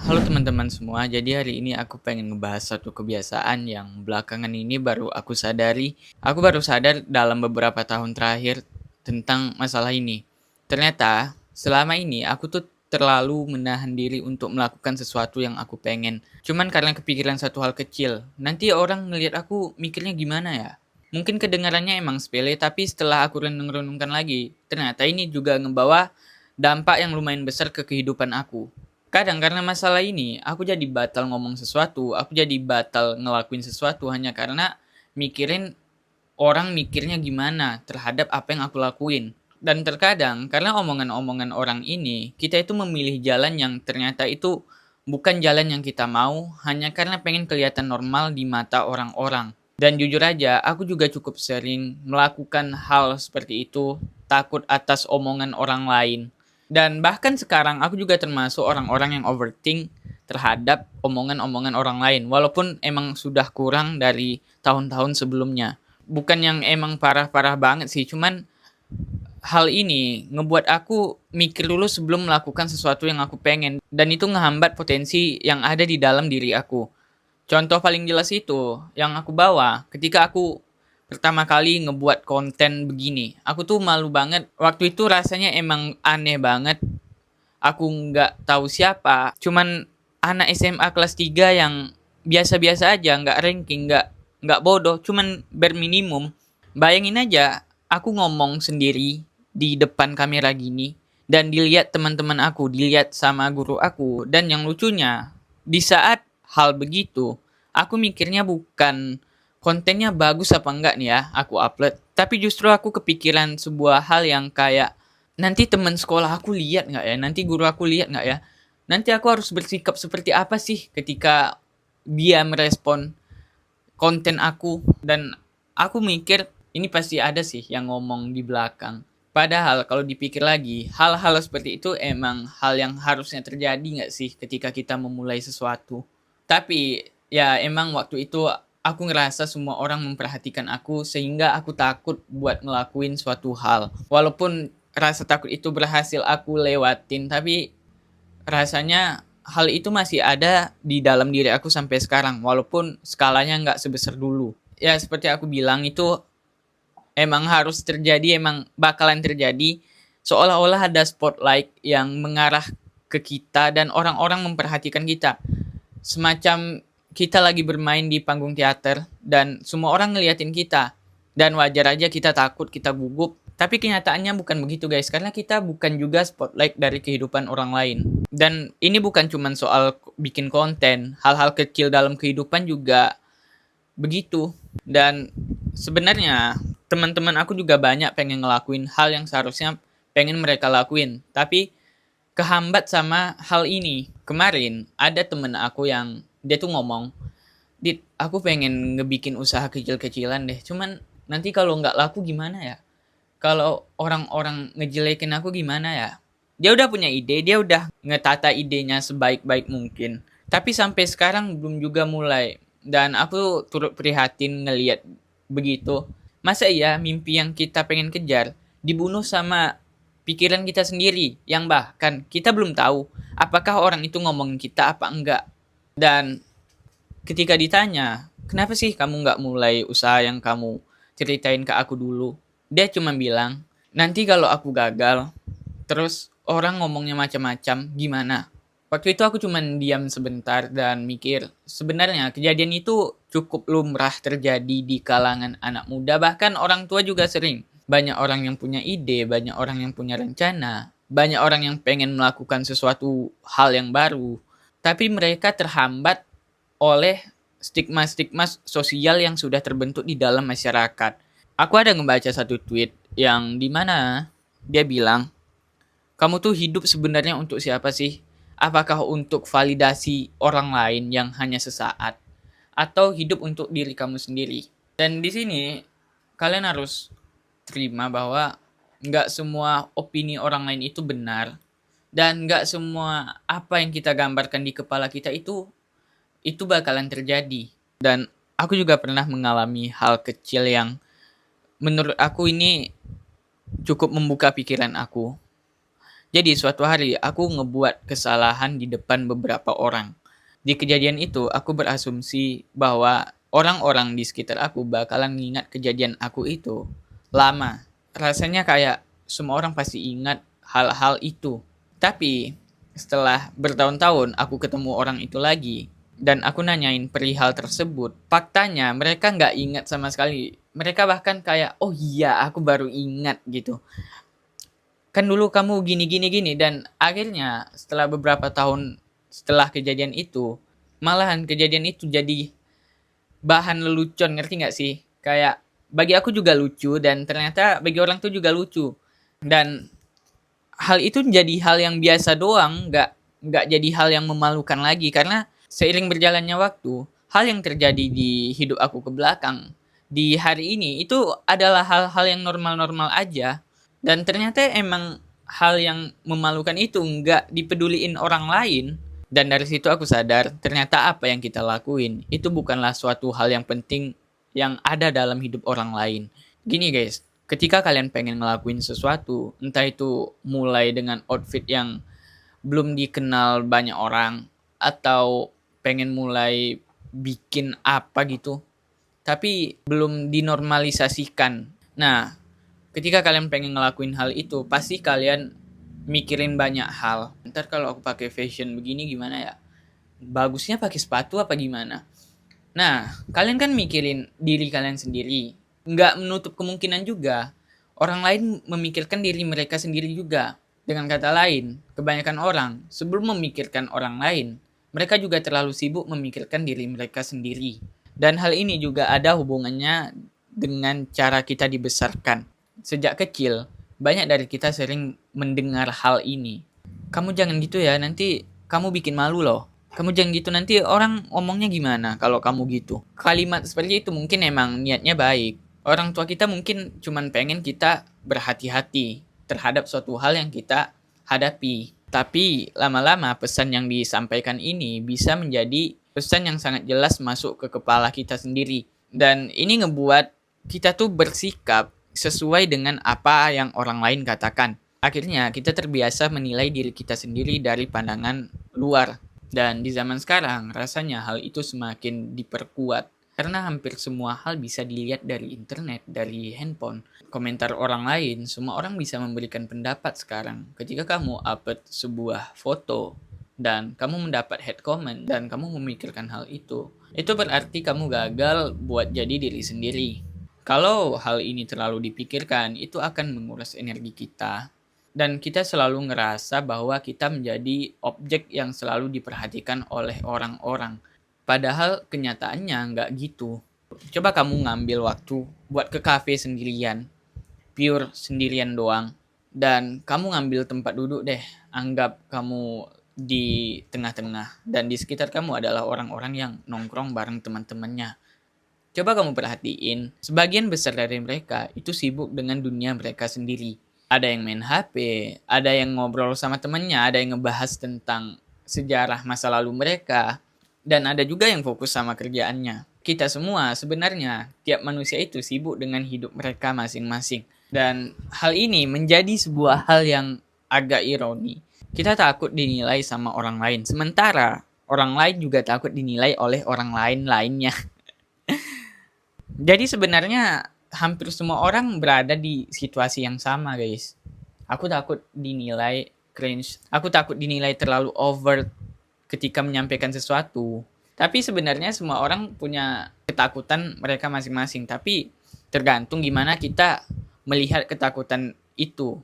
Halo teman-teman semua, jadi hari ini aku pengen ngebahas satu kebiasaan yang belakangan ini baru aku sadari. Aku baru sadar dalam beberapa tahun terakhir tentang masalah ini. Ternyata selama ini aku tuh terlalu menahan diri untuk melakukan sesuatu yang aku pengen. Cuman karena kepikiran satu hal kecil, nanti orang ngelihat aku mikirnya gimana ya? Mungkin kedengarannya emang sepele, tapi setelah aku renung-renungkan lagi, ternyata ini juga ngebawa dampak yang lumayan besar ke kehidupan aku. Kadang karena masalah ini, aku jadi batal ngomong sesuatu, aku jadi batal ngelakuin sesuatu hanya karena mikirin orang mikirnya gimana terhadap apa yang aku lakuin. Dan terkadang karena omongan-omongan orang ini, kita itu memilih jalan yang ternyata itu bukan jalan yang kita mau hanya karena pengen kelihatan normal di mata orang-orang. Dan jujur aja, aku juga cukup sering melakukan hal seperti itu, takut atas omongan orang lain. Dan bahkan sekarang aku juga termasuk orang-orang yang overthink terhadap omongan-omongan orang lain. Walaupun emang sudah kurang dari tahun-tahun sebelumnya. Bukan yang emang parah-parah banget sih, cuman hal ini ngebuat aku mikir dulu sebelum melakukan sesuatu yang aku pengen. Dan itu ngehambat potensi yang ada di dalam diri aku. Contoh paling jelas itu yang aku bawa ketika aku pertama kali ngebuat konten begini. Aku tuh malu banget. Waktu itu rasanya emang aneh banget. Aku nggak tahu siapa. Cuman anak SMA kelas 3 yang biasa-biasa aja, nggak ranking, nggak bodoh, cuman berminimum. Bayangin aja, aku ngomong sendiri di depan kamera gini dan dilihat teman-teman aku, dilihat sama guru aku. Dan yang lucunya, di saat hal begitu, aku mikirnya bukan kontennya bagus apa enggak nih ya aku upload, tapi justru aku kepikiran sebuah hal yang kayak nanti teman sekolah aku lihat nggak ya, nanti guru aku lihat nggak ya, nanti aku harus bersikap seperti apa sih ketika dia merespon konten aku. Dan aku mikir ini pasti ada sih yang ngomong di belakang. Padahal kalau dipikir lagi, hal-hal seperti itu emang hal yang harusnya terjadi nggak sih ketika kita memulai sesuatu. Tapi ya emang waktu itu aku ngerasa semua orang memperhatikan aku sehingga aku takut buat ngelakuin suatu hal. Walaupun rasa takut itu berhasil aku lewatin, tapi rasanya hal itu masih ada di dalam diri aku sampai sekarang, walaupun skalanya nggak sebesar dulu. Ya seperti aku bilang itu emang harus terjadi, emang bakalan terjadi, seolah-olah ada spotlight yang mengarah ke kita dan orang-orang memperhatikan kita. Semacam kita lagi bermain di panggung teater dan semua orang ngeliatin kita. Dan wajar aja kita takut, kita gugup. Tapi kenyataannya bukan begitu guys, karena kita bukan juga spotlight dari kehidupan orang lain. Dan ini bukan cuma soal bikin konten, hal-hal kecil dalam kehidupan juga begitu. Dan sebenarnya teman-teman aku juga banyak pengen ngelakuin hal yang seharusnya pengen mereka lakuin, tapi kehambat sama hal ini. Kemarin ada temen aku yang dia tuh ngomong, Dit, aku pengen ngebikin usaha kecil-kecilan deh. Cuman nanti kalau nggak laku gimana ya? Kalau orang-orang ngejelekin aku gimana ya? Dia udah punya ide, dia udah ngetata idenya sebaik-baik mungkin. Tapi sampai sekarang belum juga mulai. Dan aku turut prihatin ngeliat begitu. Masa iya mimpi yang kita pengen kejar dibunuh sama pikiran kita sendiri yang bahkan kita belum tahu apakah orang itu ngomongin kita apa enggak. Dan ketika ditanya, kenapa sih kamu nggak mulai usaha yang kamu ceritain ke aku dulu? Dia cuma bilang, nanti kalau aku gagal, terus orang ngomongnya macam-macam, gimana? Waktu itu aku cuma diam sebentar dan mikir, sebenarnya kejadian itu cukup lumrah terjadi di kalangan anak muda, bahkan orang tua juga sering. Banyak orang yang punya ide, banyak orang yang punya rencana, banyak orang yang pengen melakukan sesuatu hal yang baru, tapi mereka terhambat oleh stigma-stigma sosial yang sudah terbentuk di dalam masyarakat. Aku ada ngebaca satu tweet yang dimana dia bilang, kamu tuh hidup sebenarnya untuk siapa sih? Apakah untuk validasi orang lain yang hanya sesaat? Atau hidup untuk diri kamu sendiri? Dan di sini, kalian harus terima bahwa nggak semua opini orang lain itu benar. Dan nggak semua apa yang kita gambarkan di kepala kita itu bakalan terjadi. Dan aku juga pernah mengalami hal kecil yang menurut aku ini cukup membuka pikiran aku. Jadi suatu hari aku ngebuat kesalahan di depan beberapa orang. Di kejadian itu aku berasumsi bahwa orang-orang di sekitar aku bakalan ngingat kejadian aku itu lama. Rasanya kayak semua orang pasti ingat hal-hal itu. Tapi setelah bertahun-tahun aku ketemu orang itu lagi dan aku nanyain perihal tersebut, faktanya mereka nggak ingat sama sekali. Mereka bahkan kayak, oh iya aku baru ingat gitu. Kan dulu kamu gini gini gini, dan akhirnya setelah beberapa tahun setelah kejadian itu, malahan kejadian itu jadi bahan lelucon, ngerti nggak sih? Kayak bagi aku juga lucu dan ternyata bagi orang tuh juga lucu. Dan hal itu jadi hal yang biasa doang, nggak jadi hal yang memalukan lagi karena seiring berjalannya waktu, hal yang terjadi di hidup aku ke belakang di hari ini itu adalah hal-hal yang normal-normal aja, dan ternyata emang hal yang memalukan itu nggak dipeduliin orang lain. Dan dari situ aku sadar ternyata apa yang kita lakuin itu bukanlah suatu hal yang penting yang ada dalam hidup orang lain. Gini guys, ketika kalian pengen ngelakuin sesuatu, entah itu mulai dengan outfit yang belum dikenal banyak orang, atau pengen mulai bikin apa gitu, tapi belum dinormalisasikan. Nah, ketika kalian pengen ngelakuin hal itu, pasti kalian mikirin banyak hal. Ntar kalau aku pakai fashion begini gimana ya? Bagusnya pakai sepatu apa gimana? Nah, kalian kan mikirin diri kalian sendiri. Nggak menutup kemungkinan juga orang lain memikirkan diri mereka sendiri juga. Dengan kata lain, kebanyakan orang sebelum memikirkan orang lain, mereka juga terlalu sibuk memikirkan diri mereka sendiri. Dan hal ini juga ada hubungannya dengan cara kita dibesarkan. Sejak kecil, banyak dari kita sering mendengar hal ini. Kamu jangan gitu ya, nanti kamu bikin malu loh. Kamu jangan gitu, nanti orang ngomongnya gimana kalau kamu gitu. Kalimat seperti itu mungkin emang niatnya baik. Orang tua kita mungkin cuman pengen kita berhati-hati terhadap suatu hal yang kita hadapi. Tapi lama-lama pesan yang disampaikan ini bisa menjadi pesan yang sangat jelas masuk ke kepala kita sendiri. Dan ini ngebuat kita tuh bersikap sesuai dengan apa yang orang lain katakan. Akhirnya kita terbiasa menilai diri kita sendiri dari pandangan luar. Dan di zaman sekarang rasanya hal itu semakin diperkuat karena hampir semua hal bisa dilihat dari internet, dari handphone. Komentar orang lain, semua orang bisa memberikan pendapat sekarang. Ketika kamu upload sebuah foto dan kamu mendapat hate comment dan kamu memikirkan hal itu berarti kamu gagal buat jadi diri sendiri. Kalau hal ini terlalu dipikirkan, itu akan menguras energi kita. Dan kita selalu ngerasa bahwa kita menjadi objek yang selalu diperhatikan oleh orang-orang. Padahal kenyataannya nggak gitu. Coba kamu ngambil waktu buat ke kafe sendirian, pure sendirian doang. Dan kamu ngambil tempat duduk deh, anggap kamu di tengah-tengah. Dan di sekitar kamu adalah orang-orang yang nongkrong bareng teman-temannya. Coba kamu perhatiin, sebagian besar dari mereka itu sibuk dengan dunia mereka sendiri. Ada yang main HP, ada yang ngobrol sama temannya, ada yang ngebahas tentang sejarah masa lalu mereka, dan ada juga yang fokus sama kerjaannya. Kita semua sebenarnya, tiap manusia itu sibuk dengan hidup mereka masing-masing. Dan hal ini menjadi sebuah hal yang agak ironi. Kita takut dinilai sama orang lain, sementara orang lain juga takut dinilai oleh orang lain lainnya. Jadi sebenarnya hampir semua orang berada di situasi yang sama, guys. Aku takut dinilai cringe. Aku takut dinilai terlalu over ketika menyampaikan sesuatu. Tapi sebenarnya semua orang punya ketakutan mereka masing-masing. Tapi tergantung gimana kita melihat ketakutan itu.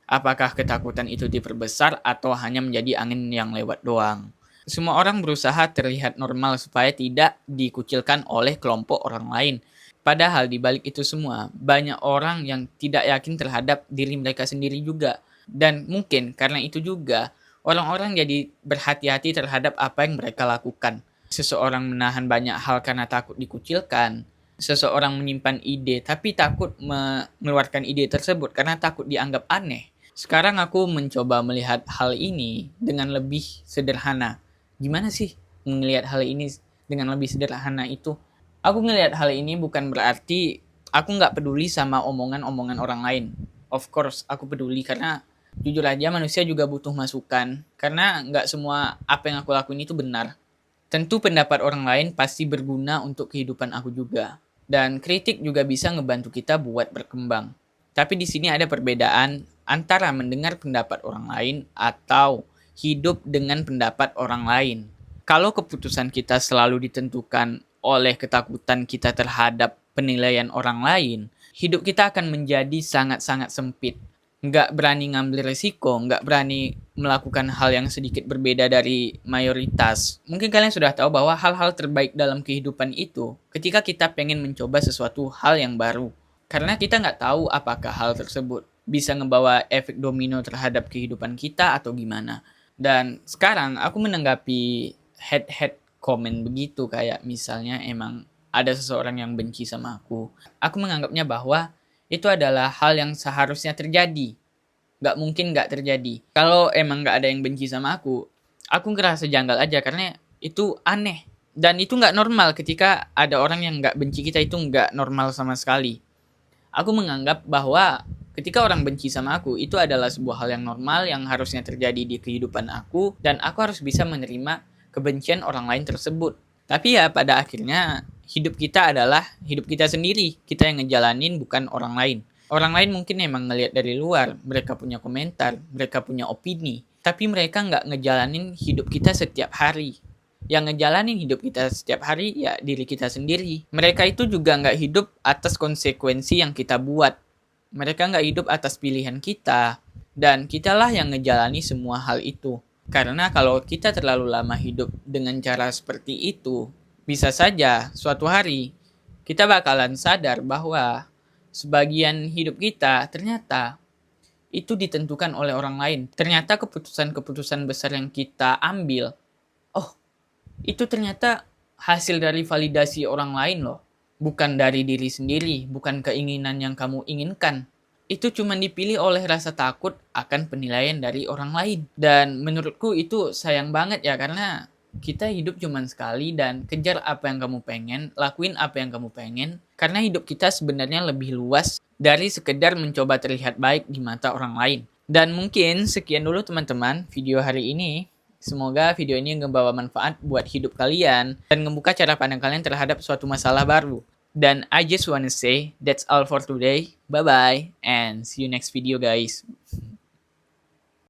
Apakah ketakutan itu diperbesar atau hanya menjadi angin yang lewat doang. Semua orang berusaha terlihat normal supaya tidak dikucilkan oleh kelompok orang lain. Padahal di balik itu semua, banyak orang yang tidak yakin terhadap diri mereka sendiri juga. Dan mungkin karena itu juga, orang-orang jadi berhati-hati terhadap apa yang mereka lakukan. Seseorang menahan banyak hal karena takut dikucilkan. Seseorang menyimpan ide tapi takut mengeluarkan ide tersebut karena takut dianggap aneh. Sekarang aku mencoba melihat hal ini dengan lebih sederhana. Gimana sih melihat hal ini dengan lebih sederhana itu? Aku ngelihat hal ini bukan berarti aku nggak peduli sama omongan-omongan orang lain. Of course, aku peduli karena Jujur aja manusia juga butuh masukan, karena nggak semua apa yang aku lakuin itu benar. Tentu pendapat orang lain pasti berguna untuk kehidupan aku juga. Dan kritik juga bisa ngebantu kita buat berkembang. Tapi di sini ada perbedaan antara mendengar pendapat orang lain atau hidup dengan pendapat orang lain. Kalau keputusan kita selalu ditentukan oleh ketakutan kita terhadap penilaian orang lain, hidup kita akan menjadi sangat-sangat sempit. Nggak berani ngambil resiko, nggak berani melakukan hal yang sedikit berbeda dari mayoritas. Mungkin kalian sudah tahu bahwa hal-hal terbaik dalam kehidupan itu ketika kita pengen mencoba sesuatu hal yang baru. Karena kita nggak tahu apakah hal tersebut bisa ngebawa efek domino terhadap kehidupan kita atau gimana. Dan sekarang aku menanggapi head comment begitu, kayak misalnya emang ada seseorang yang benci sama aku. Aku menganggapnya bahwa itu adalah hal yang seharusnya terjadi. Nggak mungkin nggak terjadi. Kalau emang nggak ada yang benci sama aku ngerasa janggal aja karena itu aneh. Dan itu nggak normal ketika ada orang yang nggak benci kita, itu nggak normal sama sekali. Aku menganggap bahwa ketika orang benci sama aku, itu adalah sebuah hal yang normal yang harusnya terjadi di kehidupan aku, dan aku harus bisa menerima kebencian orang lain tersebut. Tapi ya pada akhirnya hidup kita adalah hidup kita sendiri, kita yang ngejalanin bukan orang lain. Orang lain mungkin emang ngelihat dari luar, mereka punya komentar, mereka punya opini, tapi mereka nggak ngejalanin hidup kita setiap hari. Yang ngejalanin hidup kita setiap hari ya diri kita sendiri. Mereka itu juga nggak hidup atas konsekuensi yang kita buat. Mereka nggak hidup atas pilihan kita. Dan kitalah yang ngejalani semua hal itu. Karena kalau kita terlalu lama hidup dengan cara seperti itu, bisa saja suatu hari kita bakalan sadar bahwa sebagian hidup kita ternyata itu ditentukan oleh orang lain. Ternyata keputusan-keputusan besar yang kita ambil, oh, itu ternyata hasil dari validasi orang lain loh. Bukan dari diri sendiri, bukan keinginan yang kamu inginkan. Itu cuma dipilih oleh rasa takut akan penilaian dari orang lain. Dan menurutku itu sayang banget ya, karena kita hidup cuma sekali dan kejar apa yang kamu pengen, lakuin apa yang kamu pengen. Karena hidup kita sebenarnya lebih luas dari sekedar mencoba terlihat baik di mata orang lain. Dan mungkin sekian dulu teman-teman video hari ini. Semoga video ini membawa manfaat buat hidup kalian dan membuka cara pandang kalian terhadap suatu masalah baru. Dan I just wanna say that's all for today. Bye bye and see you next video guys.